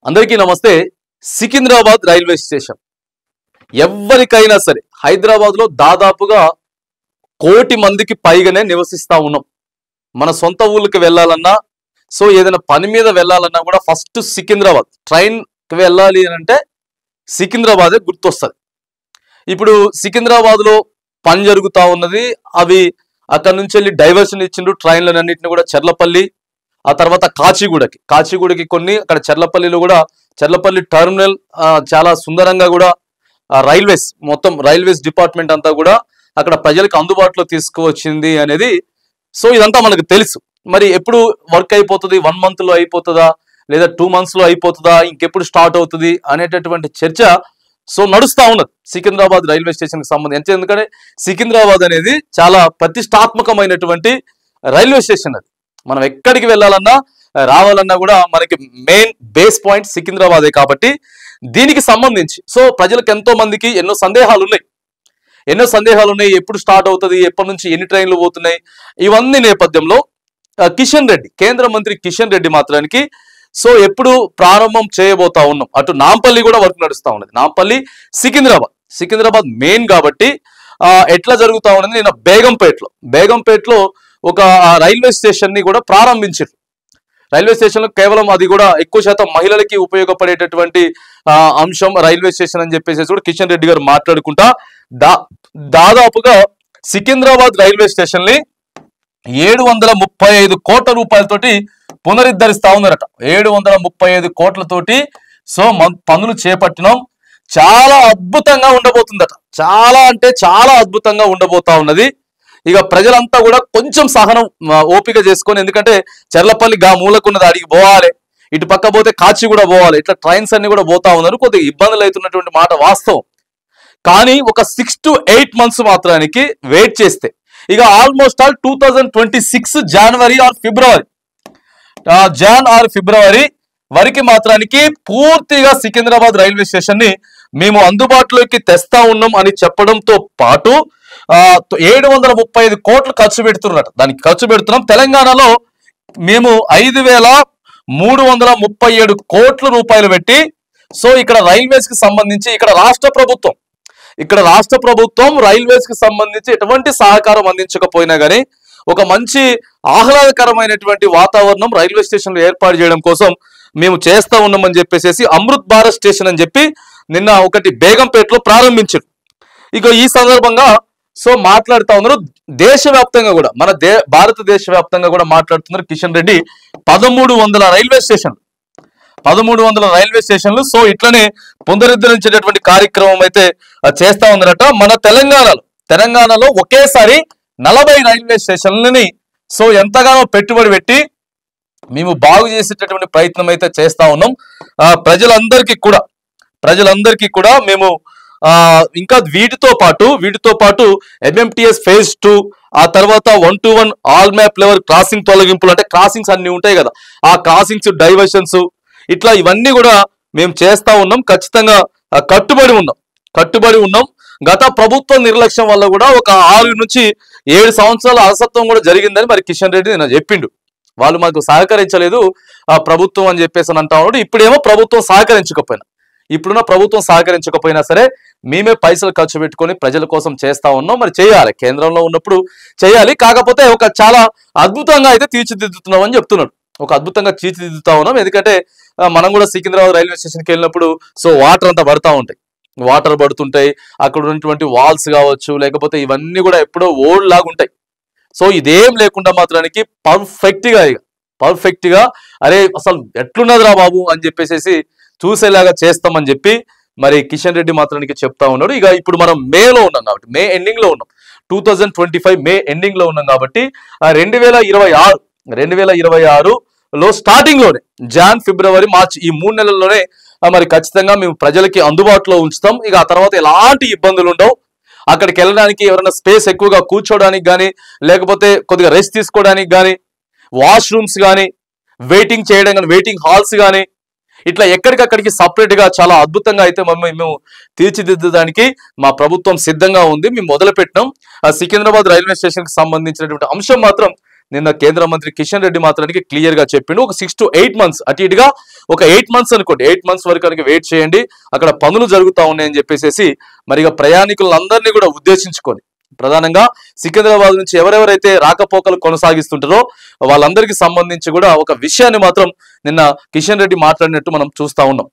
అందరికీ నమస్తే. Secunderabad railway station ఎవరికైనా సరే హైదరాబాద్ లో దాదాపుగా 1 కోటి మందికి పైగానే నివసిస్తా ఉన్నాం. మన సొంత ఊళ్ళకి వెళ్ళాలన్నా ఏదైనా పని మీద వెళ్ళాలన్నా కూడా ఫస్ట్ సికింద్రాబాద్ ట్రైన్ కి వెళ్ళాలి అంటే సికింద్రాబాదే గుర్తొస్తుంది. ఇప్పుడు సికింద్రాబాద్ లో పని జరుగుతా ఉన్నది. అవి అక్కడ నుంచి వెళ్ళి డైవర్షన్ ఇచ్చిండ్రు ట్రైన్లన్నింటినీ కూడా చెర్లపల్లి, ఆ తర్వాత కాచిగూడకి కొన్ని, అక్కడ చెర్లపల్లిలో కూడా చెర్లపల్లి టర్మినల్ చాలా సుందరంగా కూడా రైల్వేస్ మొత్తం రైల్వేస్ డిపార్ట్మెంట్ అంతా కూడా అక్కడ ప్రజలకు అందుబాటులో తీసుకువచ్చింది అనేది ఇదంతా మనకు తెలుసు. మరి ఎప్పుడు వర్క్ అయిపోతుంది, 1 month లో అయిపోతుందా లేదా 2 months లో అయిపోతుందా, ఇంకెప్పుడు స్టార్ట్ అవుతుంది అనేటటువంటి చర్చ నడుస్తా ఉన్నది సికింద్రాబాద్ రైల్వే స్టేషన్ కి సంబంధించి. ఎందుకంటే సికింద్రాబాద్ అనేది చాలా ప్రతిష్టాత్మకమైనటువంటి రైల్వే స్టేషన్. అది మనం ఎక్కడికి వెళ్ళాలన్నా రావాలన్నా కూడా మనకి మెయిన్ బేస్ పాయింట్ సికింద్రాబాదే. కాబట్టి దీనికి సంబంధించి ప్రజలకు ఎంతో మందికి ఎన్నో సందేహాలు ఉన్నాయి. ఎప్పుడు స్టార్ట్ అవుతుంది, ఎప్పటి నుంచి ఎన్ని ట్రైన్లు పోతున్నాయి, ఇవన్నీ నేపథ్యంలో కిషన్ రెడ్డి, కేంద్ర మంత్రి కిషన్ రెడ్డి మాత్రానికి ఎప్పుడు ప్రారంభం చేయబోతా ఉన్నాం. అటు నాంపల్లి కూడా వర్క్ నడుస్తూ ఉన్నది. నాంపల్లి సికింద్రాబాద్ మెయిన్ కాబట్టి ఎట్లా జరుగుతూ ఉన్నది. నేను బేగంపేటలో ఒక రైల్వే స్టేషన్ ని కూడా ప్రారంభించారు. రైల్వే స్టేషన్ లో కేవలం అది కూడా ఎక్కువ శాతం మహిళలకి ఉపయోగపడేటటువంటి అంశం రైల్వే స్టేషన్ అని చెప్పేసి కూడా కిషన్ రెడ్డి గారు మాట్లాడుకుంటా దాదాపుగా సికింద్రాబాద్ రైల్వే స్టేషన్ ని 735 కోట్ల రూపాయలతోటి పునరుద్ధరిస్తా ఉన్నారట. 735 కోట్లతోటి పనులు చేపట్టినాం. చాలా అద్భుతంగా ఉండబోతుందట. చాలా అంటే చాలా అద్భుతంగా ఉండబోతా ఉన్నది. ఇక ప్రజలంతా కూడా కొంచెం సహనం ఓపిక చేసుకొని, ఎందుకంటే చెర్లపల్లి మూలకున్నది, అడిగి పోవాలి, ఇటు పక్క పోతే కాచి కూడా పోవాలి, ఇట్లా ట్రైన్స్ అన్ని కూడా పోతా ఉన్నారు. కొద్దిగా ఇబ్బందులు అవుతున్నటువంటి మాట వాస్తవం. కానీ ఒక 6 to 8 months మాత్రానికి వెయిట్ చేస్తే ఇక ఆల్మోస్ట్ ఆల్ 2026 జనవరి ఆర్ ఫిబ్రవరి వరకు మాత్రానికి పూర్తిగా సికింద్రాబాద్ రైల్వే స్టేషన్ ని మేము అందుబాటులోకి తెస్తా ఉన్నాం అని చెప్పడంతో పాటు 735 కోట్లు ఖర్చు పెడుతున్నట. దానికి ఖర్చు పెడుతున్నాం. తెలంగాణలో మేము 5,337 కోట్ల రూపాయలు పెట్టి ఇక్కడ రైల్వేస్ కి సంబంధించి ఇక్కడ రాష్ట్ర ప్రభుత్వం రైల్వేస్ కి సంబంధించి ఎటువంటి సహకారం అందించకపోయినా గానీ ఒక మంచి ఆహ్లాదకరమైనటువంటి వాతావరణం రైల్వే స్టేషన్ లో ఏర్పాటు చేయడం కోసం మేము చేస్తా ఉన్నామని చెప్పేసి అమృత్ భారత్ స్టేషన్ అని చెప్పి నిన్న ఒకటి బేగంపేటలో ప్రారంభించారు. ఇక ఈ సందర్భంగా మాట్లాడుతా ఉన్నారు. దేశవ్యాప్తంగా కూడా భారతదేశ వ్యాప్తంగా కూడా మాట్లాడుతున్నారు కిషన్ రెడ్డి. 1300 రైల్వే స్టేషన్లు ఇట్లనే పునరుద్ధరించేటటువంటి కార్యక్రమం అయితే చేస్తా ఉన్నారట. మన తెలంగాణలో ఒకేసారి 40 రైల్వే స్టేషన్లని ఎంతగానో పెట్టుబడి పెట్టి మేము బాగు చేసేటటువంటి ప్రయత్నం అయితే చేస్తా ఉన్నాం. ప్రజలందరికీ కూడా మేము ఇంకా వీటితో పాటు MMTS phase 2, ఆ తర్వాత 1-to-1 all map level crossing తొలగింపులు, అంటే క్రాసింగ్స్ అన్ని ఉంటాయి కదా, ఆ క్రాసింగ్స్ డైవర్షన్స్ ఇట్లా ఇవన్నీ కూడా మేము చేస్తా ఉన్నాం. ఖచ్చితంగా కట్టుబడి ఉన్నాం. గత ప్రభుత్వ నిర్లక్ష్యం వల్ల కూడా ఒక 6 నుంచి 7 సంవత్సరాల అలసత్వం కూడా జరిగిందని మరి కిషన్ రెడ్డి నేను చెప్పిండు. వాళ్ళు మాకు సహకరించలేదు ఆ ప్రభుత్వం అని చెప్పేసి అంటా ఉన్నాడు. ఇప్పుడేమో ఇప్పుడున్న ప్రభుత్వం సహకరించకపోయినా సరే మేమే పైసలు ఖర్చు పెట్టుకొని ప్రజల కోసం చేస్తా ఉన్నాం. మరి చేయాలి, కేంద్రంలో ఉన్నప్పుడు చేయాలి. కాకపోతే ఒక చాలా అద్భుతంగా అయితే తీర్చిదిద్దుతున్నాం అని చెప్తున్నాడు. ఒక అద్భుతంగా తీర్చిదిద్దుతా ఉన్నాం. ఎందుకంటే మనం కూడా సికింద్రాబాద్ రైల్వే స్టేషన్కి వెళ్ళినప్పుడు వాటర్ అంతా పడుతుంటాయి. అక్కడ ఉన్నటువంటి వాల్స్ కావచ్చు, లేకపోతే ఇవన్నీ కూడా ఎప్పుడో ఓల్డ్ లాగా ఉంటాయి. ఇదేం లేకుండా మాత్రానికి పర్ఫెక్ట్ గా అరే అసలు ఎట్లున్నదిరా బాబు అని చెప్పేసి చూసేలాగా చేస్తామని చెప్పి మరి కిషన్ రెడ్డి మాత్రానికి చెప్తా ఉన్నాడు. ఇక ఇప్పుడు మనం మేలో ఉన్నాం కాబట్టి, మే ఎండింగ్ లో ఉన్నాం, 2025 మే ఎండింగ్ లో ఉన్నాం కాబట్టి 2026లో స్టార్టింగ్ లోనే జాన్, ఫిబ్రవరి, మార్చ్ ఈ 3 నెలల్లోనే మరి ఖచ్చితంగా మేము ప్రజలకి అందుబాటులో ఉంచుతాం. ఇక ఆ తర్వాత ఎలాంటి ఇబ్బందులు ఉండవు. అక్కడికి వెళ్ళడానికి ఎవరైనా స్పేస్ ఎక్కువగా కూర్చోడానికి కానీ, లేకపోతే కొద్దిగా రెస్ట్ తీసుకోవడానికి కానీ, వాష్రూమ్స్ కానీ, వెయిటింగ్ చేయడం కానీ, వెయిటింగ్ హాల్స్ కానీ, ఇట్లా ఎక్కడికక్కడికి సపరేట్ గా చాలా అద్భుతంగా అయితే మేము తీర్చిదిద్దడానికి మా ప్రభుత్వం సిద్ధంగా ఉంది. మేము మొదలుపెట్టినాం. సికింద్రాబాద్ రైల్వే స్టేషన్ కి సంబంధించినటువంటి అంశం మాత్రం నిన్న కేంద్ర మంత్రి కిషన్ రెడ్డి మాత్రానికి క్లియర్ గా చెప్పిండు. ఒక 6 to 8 months అటు ఇటుగా ఒక 8 months అనుకోండి, 8 months వరకు కనుక వెయిట్ చేయండి, అక్కడ పనులు జరుగుతూ ఉన్నాయని చెప్పేసి మరి ప్రయాణికులందరినీ కూడా ఉద్దేశించుకొని ప్రధానంగా సికింద్రాబాద్ నుంచి ఎవరెవరైతే రాకపోకలు కొనసాగిస్తుంటారో వాళ్ళందరికీ సంబంధించి కూడా ఒక విషయాన్ని మాత్రం నిన్న కిషన్ రెడ్డి మాట్లాడినట్టు మనం చూస్తా ఉన్నాం.